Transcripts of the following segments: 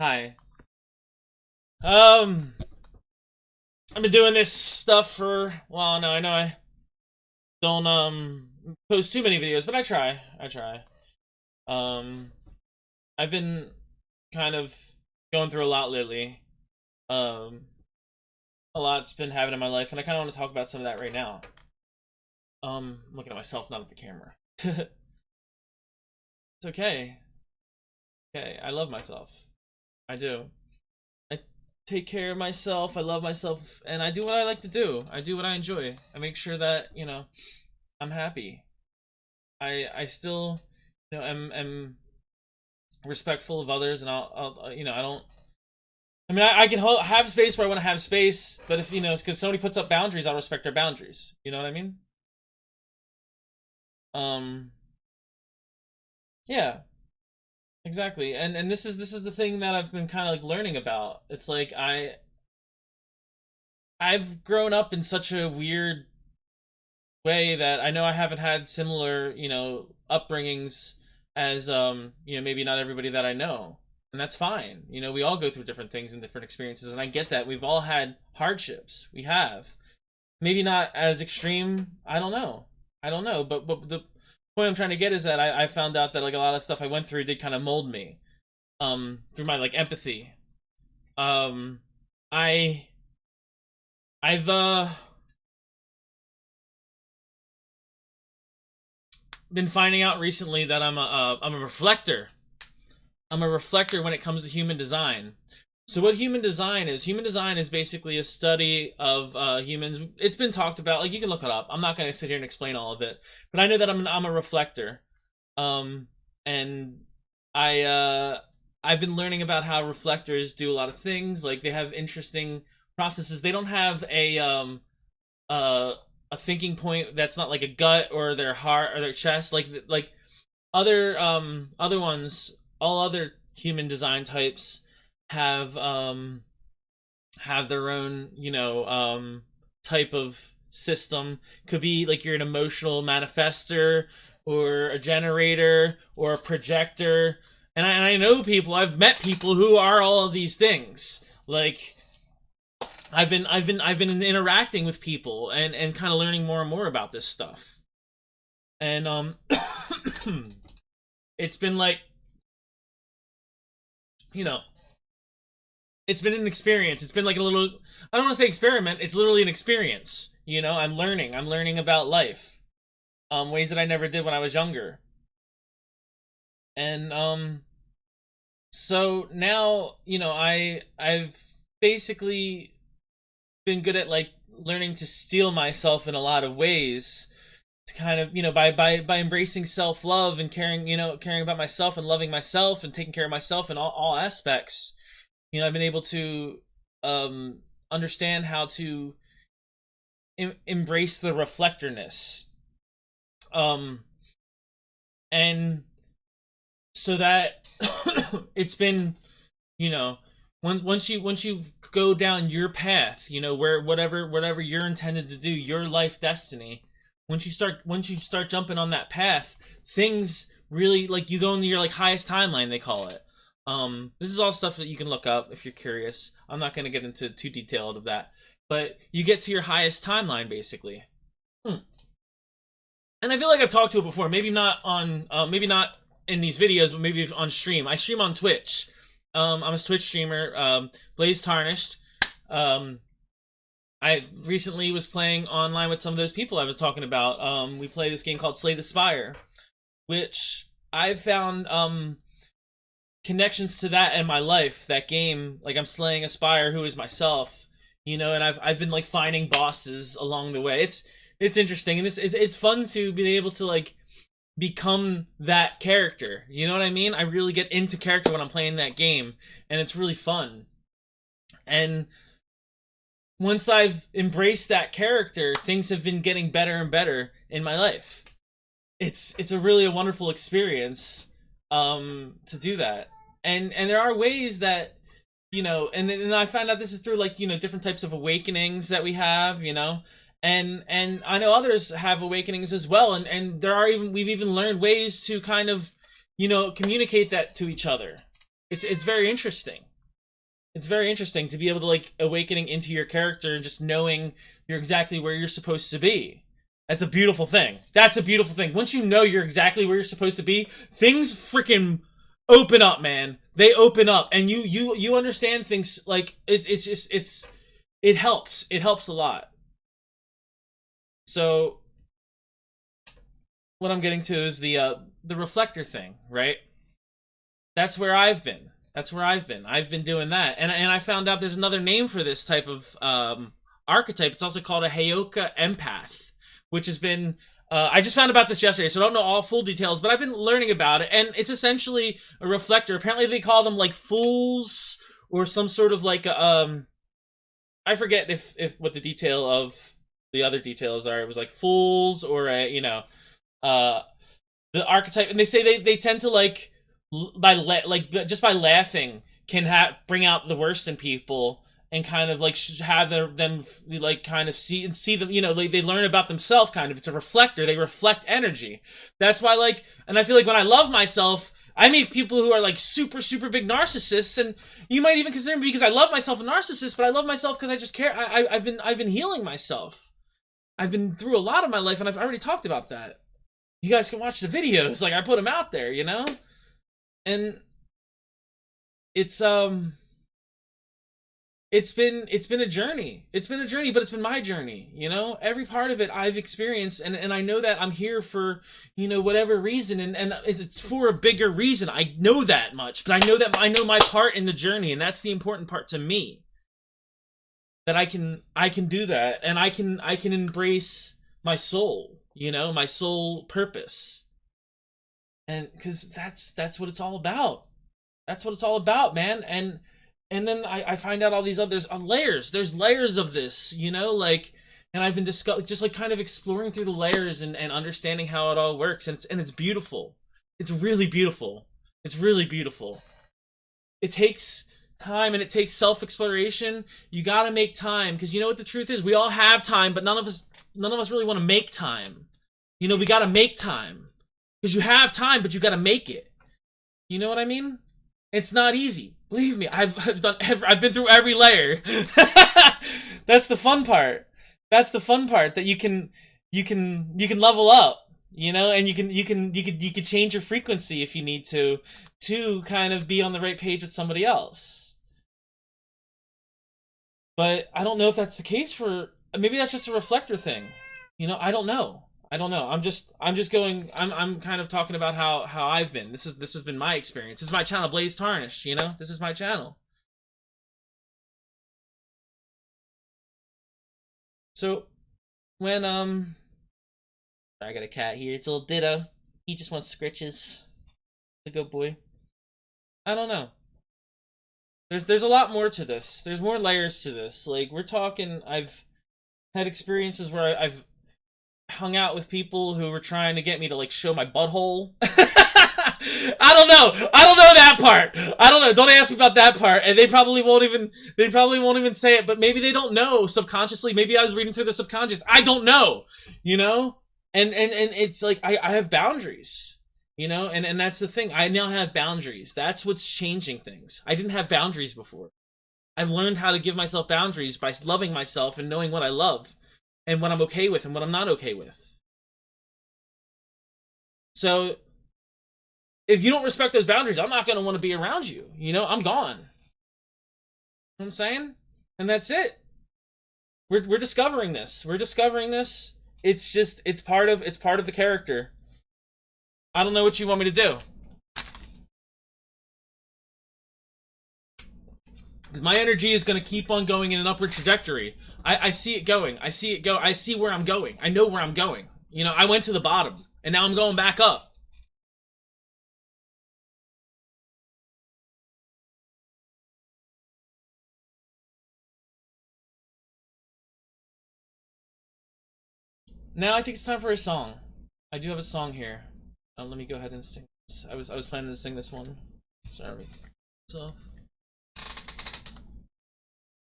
Hi. Um, I've been doing this stuff for, well, no, I know I don't post too many videos, but I try. I try. Um, I've been kind of going through a lot lately. Um, a lot's been happening in my life, and I kind of want to talk about some of that right now. I'm looking at myself, not at the camera. It's okay. Okay, I love myself. I do. I take care of myself. I love myself, and I do what I like to do. I do what I enjoy. I make sure that I'm happy. I still am respectful of others, and I don't. I mean, I can have space where I want to have space, but if because somebody puts up boundaries, I'll respect their boundaries. You know what I mean? Um, yeah, exactly. And this is the thing that I've been kind of like learning about. It's like I've grown up in such a weird way that I know I haven't had similar, upbringings as maybe not everybody that I know. And that's fine. We all go through different things and different experiences, and I get that. We've all had hardships. We have. Maybe not as extreme. I don't know. I don't know, but the point I'm trying to get is that I found out that like a lot of stuff I went through did kind of mold me through my like empathy. Um I I've been finding out recently that I'm a reflector. I'm a reflector when it comes to human design. So what human design is basically a study of humans. It's been talked about. Like you can look it up. I'm not going to sit here and explain all of it, but I know that I'm a reflector, and I've been learning about how reflectors do a lot of things. Like they have interesting processes. They don't have uh, a thinking point that's not like a gut or their heart or their chest. Like other ones, all other human design types have their own type of system. Could be like you're an emotional manifester or a generator or a projector. And I know people, I've met people who are all of these things. Like I've been interacting with people and kind of learning more and more about this stuff. And it's been like, you know, it's been an experience. It's been like a little, I don't want to say experiment, it's literally an experience. I'm learning about life. Ways that I never did when I was younger. And so now, I've basically been good at like learning to steel myself in a lot of ways to kind of, by embracing self-love and caring about myself and loving myself and taking care of myself in all aspects. I've been able to understand how to embrace the reflectorness, um and so that it's been, you know once you go down your path, where whatever you're intended to do, your life destiny. Once you start jumping on that path, things really, like, you go into your like highest timeline, they call it. This is all stuff that you can look up if you're curious. I'm not going to get into too detailed of that, but you get to your highest timeline basically. Hmm. And I feel like I've talked to it before. Maybe not in these videos, but maybe on stream. I stream on Twitch. I'm a Twitch streamer, Blazedtarnished. Um, I recently was playing online with some of those people I was talking about. We play this game called Slay the Spire, which I've found connections to that in my life. That game, like, I'm slaying a spire who is myself, and I've been like finding bosses along the way. It's interesting, and it's fun to be able to like become that character. You know what I mean? I really get into character when I'm playing that game, and it's really fun. And once I've embraced that character, things have been getting better and better in my life. It's a really a wonderful experience to do that. And there are ways that, and I found out this is through like, different types of awakenings that we have, and I know others have awakenings as well, and we've even learned ways to kind of, communicate that to each other. It's very interesting. It's very interesting to be able to like awakening into your character and just knowing you're exactly where you're supposed to be. That's a beautiful thing. That's a beautiful thing. Once you know you're exactly where you're supposed to be, things freaking open up, man. They open up, and you understand things like it's just it helps. It helps a lot. So what I'm getting to is the reflector thing, right? That's where I've been. That's where I've been. I've been doing that, and I found out there's another name for this type of archetype. It's also called a Heyoka empath, which has been. I just found about this yesterday, so I don't know all full details, but I've been learning about it, and it's essentially a reflector. Apparently, they call them like fools or some sort of like I forget if what the detail of the other details are. It was like fools or a uh the archetype, and they say they tend to like just by laughing can bring out the worst in people and kind of like have them like kind of see them, they learn about themselves. Kind of, it's a reflector. They reflect energy. That's why, like, and I feel like when I love myself, I meet people who are like super super big narcissists, and you might even consider me because I love myself a narcissist, but I love myself because I just care. I've been healing myself. I've been through a lot of my life, and I've already talked about that. You guys can watch the videos, like I put them out there, and it's it's been a journey. It's been a journey, but it's been my journey. Every part of it I've experienced, and I know that I'm here for whatever reason, and it's for a bigger reason. I know that much, but I know my part in the journey, and that's the important part to me. That I can do that, and I can embrace my soul, my soul purpose, and because that's what it's all about. That's what it's all about, man. And then I find out all these others layers. There's layers of this, like, and I've been just like kind of exploring through the layers and understanding how it all works, and it's beautiful. It's really beautiful. It's really beautiful. It takes time, and it takes self-exploration. You gotta make time, because you know what the truth is? We all have time, but none of us really want to make time. We gotta make time. Because you have time, but you gotta make it. You know what I mean? It's not easy. Believe me, I've been through every layer. That's the fun part. That's the fun part, that you can level up, and you can change your frequency if you need to kind of be on the right page with somebody else. But I don't know if that's the case for, maybe that's just a reflector thing. I don't know. I'm just I'm kind of talking about how I've been. This has been my experience. This is my channel, Blazedtarnished, This is my channel. So when I got a cat here. It's a little ditto. He just wants scritches. The good boy. I don't know. There's a lot more to this. There's more layers to this. Like, we're talking, I've had experiences where I've hung out with people who were trying to get me to like show my butthole. I don't know. I don't know that part. I don't know. Don't ask me about that part. And they probably won't even say it, but maybe they don't know subconsciously. Maybe I was reading through the subconscious. I don't know. And it's like I have boundaries. And that's the thing. I now have boundaries. That's what's changing things. I didn't have boundaries before. I've learned how to give myself boundaries by loving myself and knowing what I love and what I'm okay with and what I'm not okay with. So if you don't respect those boundaries, I'm not going to want to be around you. I'm gone. You know what I'm saying? And that's it. We're discovering this. We're discovering this. It's part of the character. I don't know what you want me to do. Because my energy is going to keep on going in an upward trajectory. I see it going. I see it go. I see where I'm going. I know where I'm going. I went to the bottom, and now I'm going back up. Now I think it's time for a song. I do have a song here. Let me go ahead and sing this. I was planning to sing this one. Sorry. So,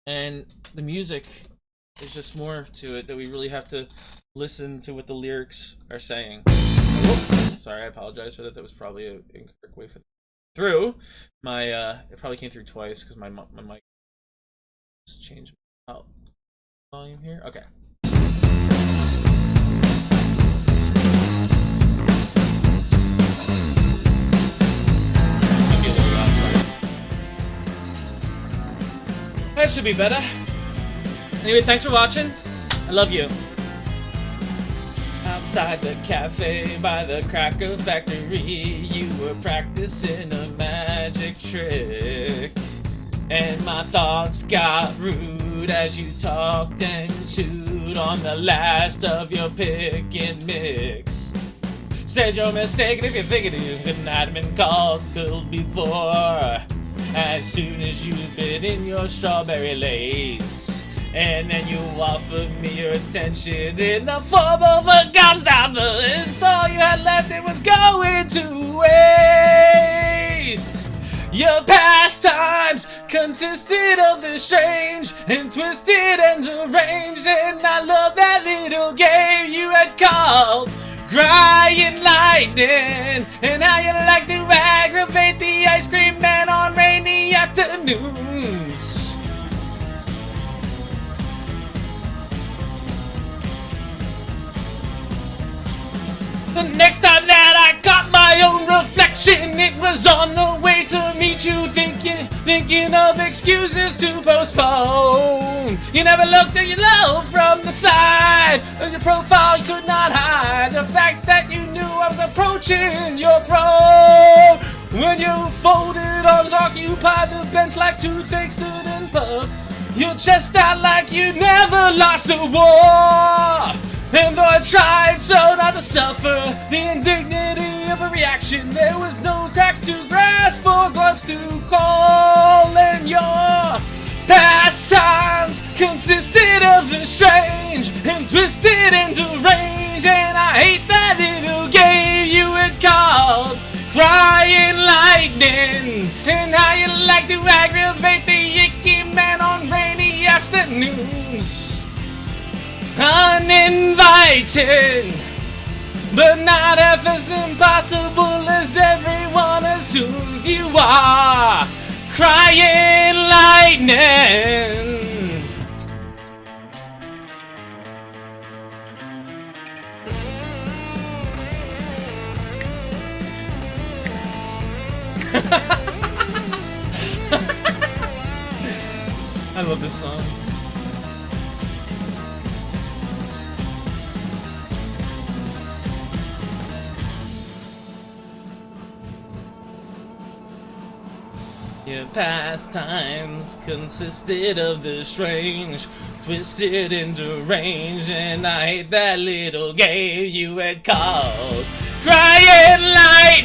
and the music, there's just more to it that we really have to listen to what the lyrics are saying. Oh, sorry, I apologize for that. That was probably an incorrect way for that. through. My it probably came through twice because my mic just changed volume here. Okay. That should be better. Anyway, thanks for watching. I love you. Outside the cafe by the cracker factory, you were practicing a magic trick. And my thoughts got rude as you talked and chewed on the last of your pick and mix. Said you're mistaken if you're thinking you couldn't have been called cool before. As soon as you bit in your strawberry lace, and then you offered me your attention in the form of a gobstopper, and so all you had left it was going to waste. Your pastimes consisted of the strange and twisted and deranged, and I love that little game you had called Crying Lightning, and how you like to aggravate the ice cream man on rainy afternoons. The next time that I got my own reflection, it was on the way to meet you, thinking of excuses to postpone. You never looked at your love from the side of your profile, you could not hide the fact that you knew I was approaching your throne. When you folded arms occupied the bench like toothache stood and puffed your chest out like you never lost a war. And though I tried so not to suffer the indignity of a reaction, there was no cracks to grasp or gloves to call. And your pastimes consisted of the strange and twisted and deranged, and I hate that little game you had called Crying Lightning, and how you like to aggravate the icky man on rainy afternoons. Uninvited, but not half as impossible as everyone assumes you are. Crying Lightning. I love this song. Your pastimes consisted of the strange, twisted and deranged, and I hate that little game you had called Crying Lightning.